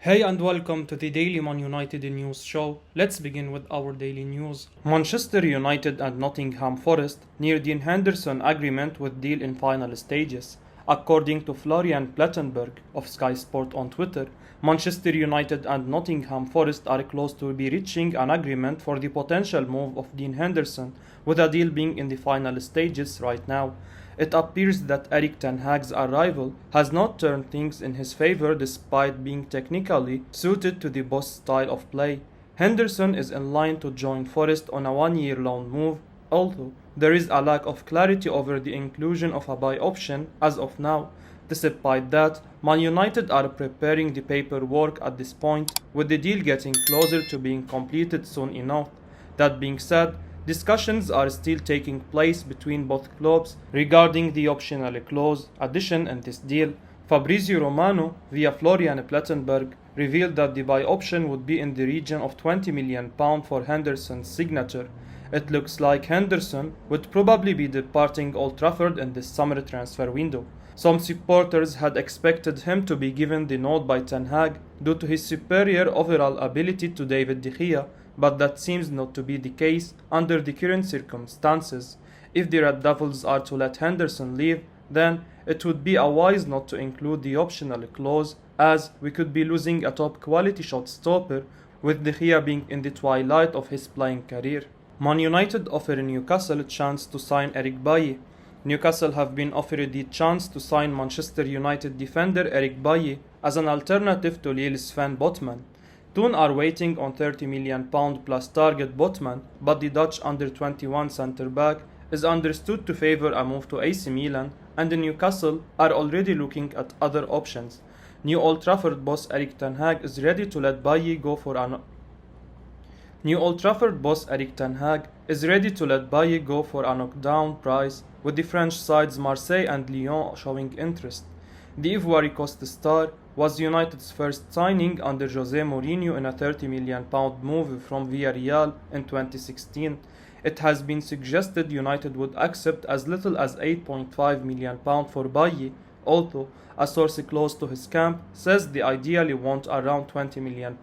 Hey and welcome to the Daily Man United News Show. Let's begin with our daily news. Manchester United and Nottingham Forest near Dean Henderson agreement with deal in final stages. According to Florian Plettenberg of Sky Sport on Twitter, Manchester United and Nottingham Forest are close to be reaching an agreement for the potential move of Dean Henderson, with a deal being in the final stages right now. It appears that Erik ten Hag's arrival has not turned things in his favor despite being technically suited to the boss style of play. Henderson is in line to join Forest on a one-year loan move, although there is a lack of clarity over the inclusion of a buy option as of now. Despite that, Man United are preparing the paperwork at this point, with the deal getting closer to being completed soon enough. That being said, discussions are still taking place between both clubs regarding the optional clause addition in this deal. Fabrizio Romano, via Florian Plettenberg, revealed that the buy option would be in the region of £20 million for Henderson's signature. It looks like Henderson would probably be departing Old Trafford in this summer transfer window. Some supporters had expected him to be given the nod by Ten Hag due to his superior overall ability to David De Gea, but that seems not to be the case under the current circumstances. If the Red Devils are to let Henderson leave, then it would be wise not to include the optional clause, as we could be losing a top quality shot stopper, with De Gea being in the twilight of his playing career. Man United offer Newcastle a chance to sign Erik Bailly. Newcastle have been offered the chance to sign Manchester United defender Erik Bailly as an alternative to Lille's Sven Botman. Toon are waiting on £30 million plus target Botman, but the Dutch under-21 centre-back is understood to favour a move to AC Milan, and the Newcastle are already looking at other options. New Old Trafford boss Erik ten Hag is ready to let Bailly go for a knockdown price, with the French sides Marseille and Lyon showing interest. The Ivory Coast star was United's first signing under Jose Mourinho in a £30 million move from Villarreal in 2016. It has been suggested United would accept as little as £8.5 million for Bailly, although a source close to his camp says they ideally want around £20 million.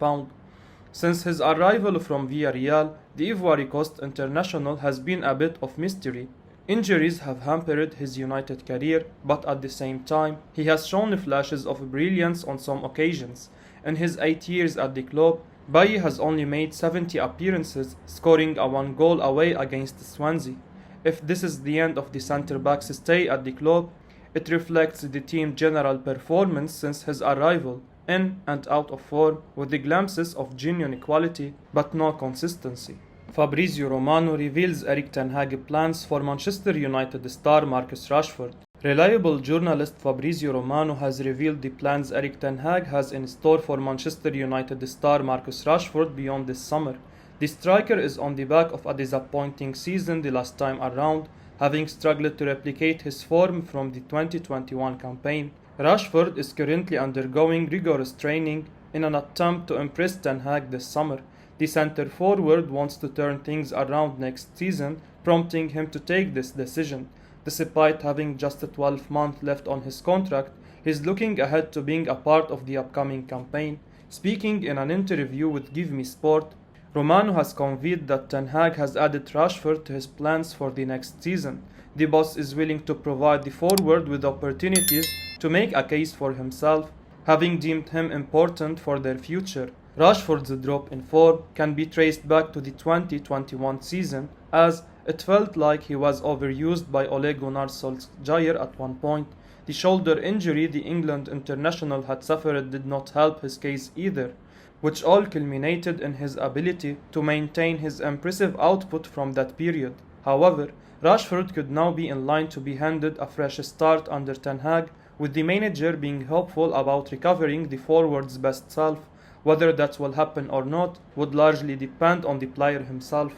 Since his arrival from Villarreal, the Ivory Coast international has been a bit of mystery. Injuries have hampered his United career, but at the same time, he has shown flashes of brilliance on some occasions. In his 8 years at the club, Bailly has only made 70 appearances, scoring a 1 goal away against Swansea. If this is the end of the centre-back's stay at the club, it reflects the team's general performance since his arrival, in and out of form, with the glimpses of genuine quality but no consistency. Fabrizio Romano reveals Erik ten Hag plans for Manchester United star Marcus Rashford. Reliable journalist Fabrizio Romano has revealed the plans Erik ten Hag has in store for Manchester United star Marcus Rashford beyond this summer. The striker is on the back of a disappointing season the last time around, having struggled to replicate his form from the 2021 campaign. Rashford is currently undergoing rigorous training in an attempt to impress ten Hag this summer. The centre-forward wants to turn things around next season, prompting him to take this decision. Despite having just 12 months left on his contract, he's looking ahead to being a part of the upcoming campaign. Speaking in an interview with Give Me Sport, Romano has conveyed that Ten Hag has added Rashford to his plans for the next season. The boss is willing to provide the forward with opportunities to make a case for himself, having deemed him important for their future. Rashford's drop in form can be traced back to the 2021 season, as it felt like he was overused by Ole Gunnar Solskjaer at one point. The shoulder injury the England international had suffered did not help his case either, which all culminated in his ability to maintain his impressive output from that period. However, Rashford could now be in line to be handed a fresh start under Ten Hag, with the manager being hopeful about recovering the forward's best self. Whether that will happen or not would largely depend on the player himself.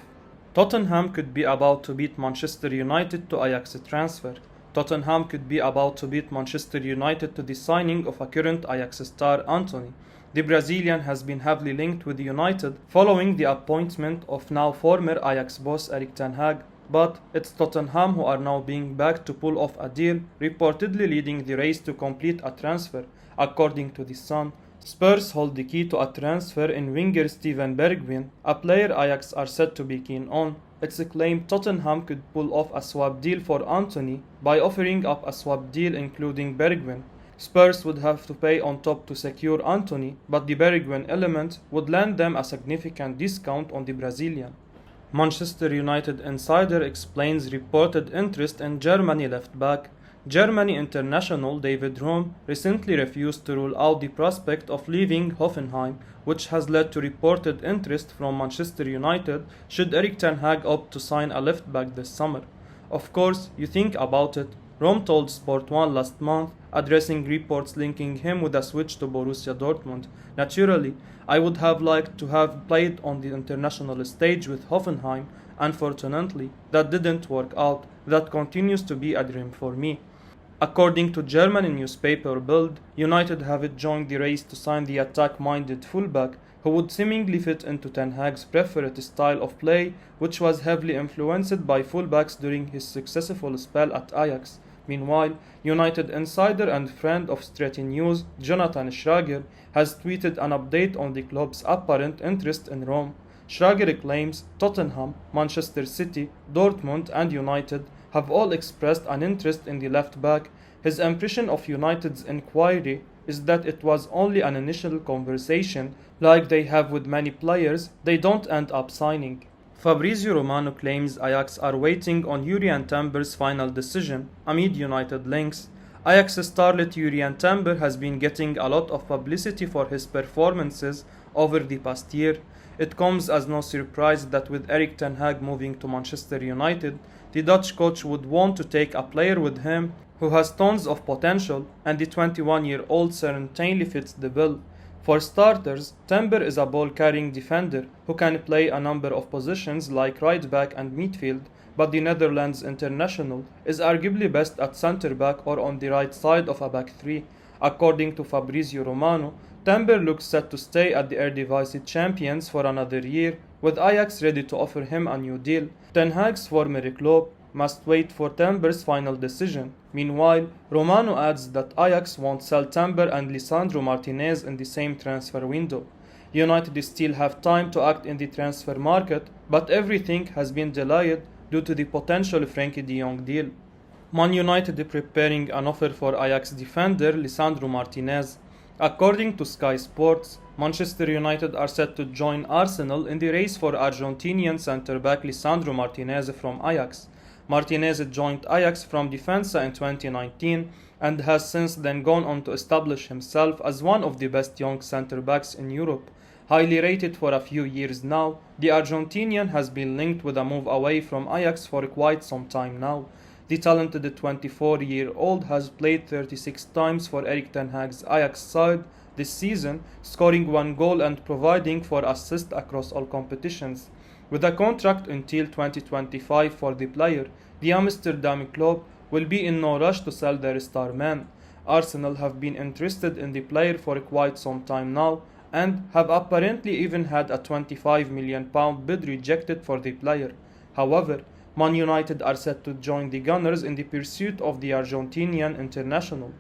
Tottenham could be about to beat Manchester United to Ajax transfer. Tottenham could be about to beat Manchester United to the signing of a current Ajax star Antony. The Brazilian has been heavily linked with United following the appointment of now former Ajax boss Erik ten Hag, but it's Tottenham who are now being backed to pull off a deal, reportedly leading the race to complete a transfer. According to The Sun, Spurs hold the key to a transfer in winger Steven Bergwijn, a player Ajax are said to be keen on. It's claimed Tottenham could pull off a swap deal for Antony by offering up a swap deal including Bergwijn. Spurs would have to pay on top to secure Antony, but the Bergwijn element would land them a significant discount on the Brazilian. Manchester United insider explains reported interest in Germany left back. Germany international David Raum recently refused to rule out the prospect of leaving Hoffenheim, which has led to reported interest from Manchester United should Erik ten Hag opt to sign a left back this summer. Of course, you think about it, Raum told Sport 1 last month, addressing reports linking him with a switch to Borussia Dortmund. Naturally, I would have liked to have played on the international stage with Hoffenheim. Unfortunately, that didn't work out. That continues to be a dream for me. According to German newspaper Bild, United have joined the race to sign the attack-minded fullback who would seemingly fit into Ten Hag's preferred style of play, which was heavily influenced by fullbacks during his successful spell at Ajax. Meanwhile, United insider and friend of Stretty News, Jonathan Schrager, has tweeted an update on the club's apparent interest in Rome. Schrager claims Tottenham, Manchester City, Dortmund and United have all expressed an interest in the left back. His impression of United's inquiry is that it was only an initial conversation, like they have with many players they don't end up signing. Fabrizio Romano claims Ajax are waiting on Jurrien Timber's final decision amid United links. Ajax starlet Jurrien Timber has been getting a lot of publicity for his performances over the past year. It comes as no surprise that with Erik ten Hag moving to Manchester United, the Dutch coach would want to take a player with him who has tons of potential, and the 21-year-old certainly fits the bill. For starters, Timber is a ball-carrying defender who can play a number of positions like right back and midfield, but the Netherlands international is arguably best at centre back or on the right side of a back three. According to Fabrizio Romano, Timber looks set to stay at the Eredivisie champions for another year, with Ajax ready to offer him a new deal. Ten Hag's former club must wait for Timber's final decision. Meanwhile, Romano adds that Ajax won't sell Timber and Lisandro Martinez in the same transfer window. United still have time to act in the transfer market, but everything has been delayed due to the potential Frenkie de Jong deal. Man United preparing an offer for Ajax defender Lisandro Martinez. According to Sky Sports, Manchester United are set to join Arsenal in the race for Argentinian centre-back Lisandro Martinez from Ajax. Martinez joined Ajax from Defensa in 2019 and has since then gone on to establish himself as one of the best young centre-backs in Europe. Highly rated for a few years now, the Argentinian has been linked with a move away from Ajax for quite some time now. The talented 24-year-old has played 36 times for Erik ten Hag's Ajax side this season, scoring 1 goal and providing 4 assists across all competitions. With a contract until 2025 for the player, the Amsterdam club will be in no rush to sell their star man. Arsenal have been interested in the player for quite some time now and have apparently even had a £25 million bid rejected for the player. However, Man United are set to join the Gunners in the pursuit of the Argentinian international.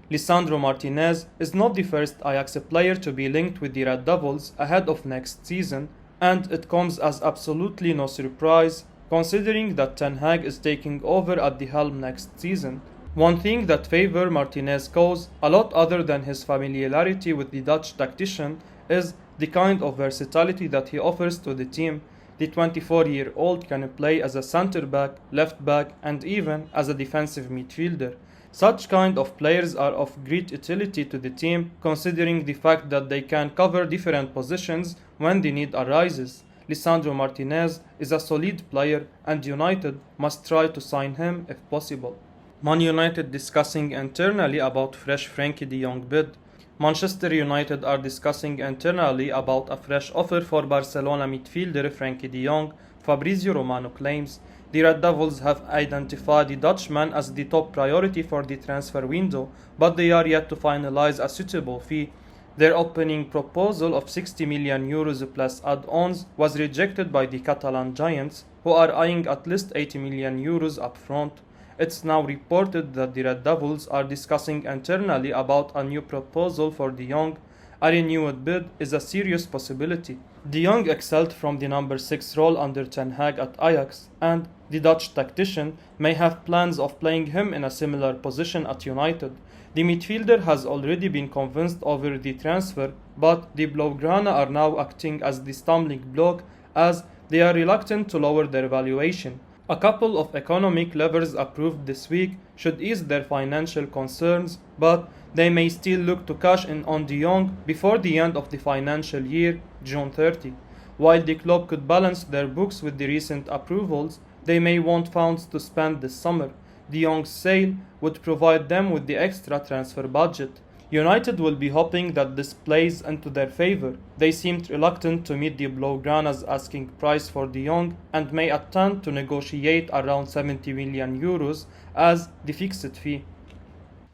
Lisandro Martinez is not the first Ajax player to be linked with the Red Devils ahead of next season, and it comes as absolutely no surprise considering that Ten Hag is taking over at the helm next season. One thing that favors Martinez's cause, a lot other than his familiarity with the Dutch tactician, is the kind of versatility that he offers to the team. The 24-year-old can play as a centre-back, left-back and even as a defensive midfielder. Such kind of players are of great utility to the team, considering the fact that they can cover different positions when the need arises. Lisandro Martinez is a solid player and United must try to sign him if possible. Man United discussing internally about fresh Frenkie de Jong bid. Manchester United are discussing internally about a fresh offer for Barcelona midfielder Frenkie de Jong, Fabrizio Romano claims. The Red Devils have identified the Dutchman as the top priority for the transfer window, but they are yet to finalize a suitable fee. Their opening proposal of €60 million plus add-ons was rejected by the Catalan giants, who are eyeing at least €80 million up front. It's now reported that the Red Devils are discussing internally about a new proposal for de Jong, a renewed bid is a serious possibility. De Jong excelled from the number 6 role under Ten Hag at Ajax, and the Dutch tactician may have plans of playing him in a similar position at United. The midfielder has already been convinced over the transfer, but the Blaugrana are now acting as the stumbling block as they are reluctant to lower their valuation. A couple of economic levers approved this week should ease their financial concerns, but they may still look to cash in on De Jong before the end of the financial year, June 30. While the club could balance their books with the recent approvals, they may want funds to spend this summer. De Jong's sale would provide them with the extra transfer budget. United will be hoping that this plays into their favour. They seemed reluctant to meet the Blaugrana's asking price for De Jong and may attempt to negotiate around 70 million euros as the fixed fee.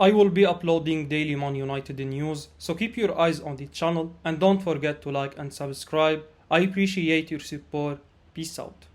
I will be uploading daily Man United news, so keep your eyes on the channel and don't forget to like and subscribe. I appreciate your support. Peace out.